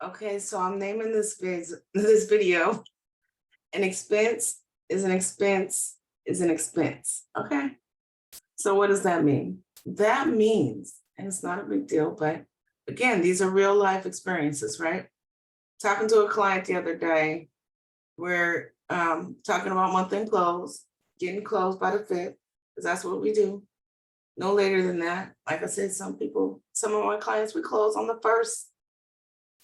Okay, so I'm naming this video, an expense is an expense is an expense. Okay. So what does that mean? That means, and it's not a big deal, but again, these are real life experiences, right? Talking to a client the other day, we're talking about month-end close, getting closed by the 5th, because that's what we do. No later than that. Like I said, some of my clients, we close on the 1st,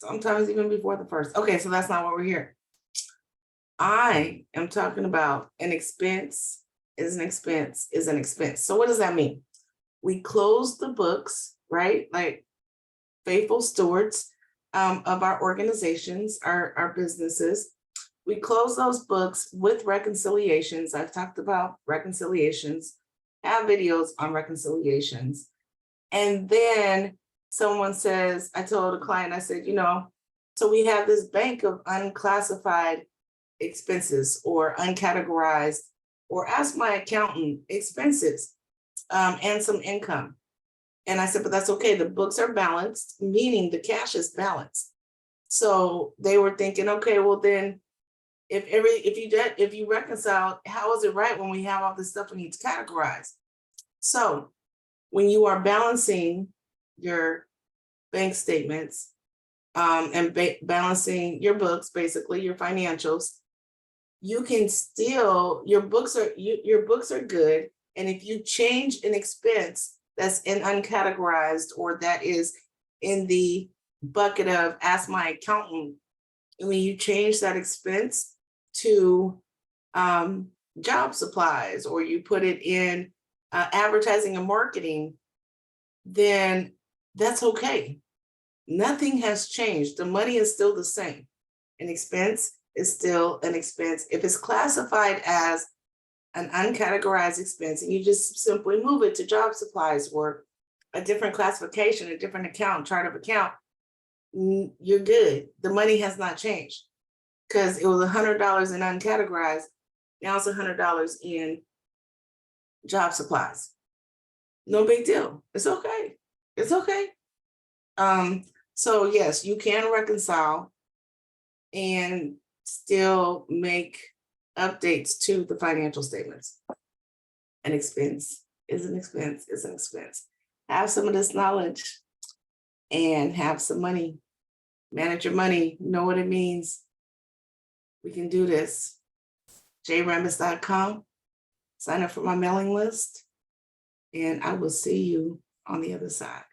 sometimes even before the 1st. Okay, so that's not what we're here. I am talking about an expense is an expense is an expense. So what does that mean? We close the books, right? Like faithful stewards of our organizations, our businesses. We close those books with reconciliations. I've talked about reconciliations, have videos on reconciliations. And then someone says, I told a client, I said, so we have this bank of unclassified expenses or uncategorized, or ask my accountant expenses and some income. And I said, but that's okay. The books are balanced, meaning the cash is balanced. So they were thinking, okay, well then, if you reconcile, how is it right when we have all this stuff we need to categorize? So when you are balancing your bank statements and balancing your books, basically your financials, you can still, your books are good. And if you change an expense that's in uncategorized or that is in the bucket of ask my accountant, when you change that expense to job supplies, or you put it in advertising and marketing, then that's okay. Nothing has changed. The money is still the same. An expense is still an expense. If it's classified as an uncategorized expense and you just simply move it to job supplies or a different classification, a different account, chart of account, you're good. The money has not changed because it was $100 in uncategorized. Now it's $100 in job supplies. No big deal. It's okay. It's okay. So yes, you can reconcile and still make updates to the financial statements. An expense is an expense is an expense. Have some of this knowledge and have some money. Manage your money, know what it means. We can do this. JRambus.com. Sign up for my mailing list, and I will see you on the other side.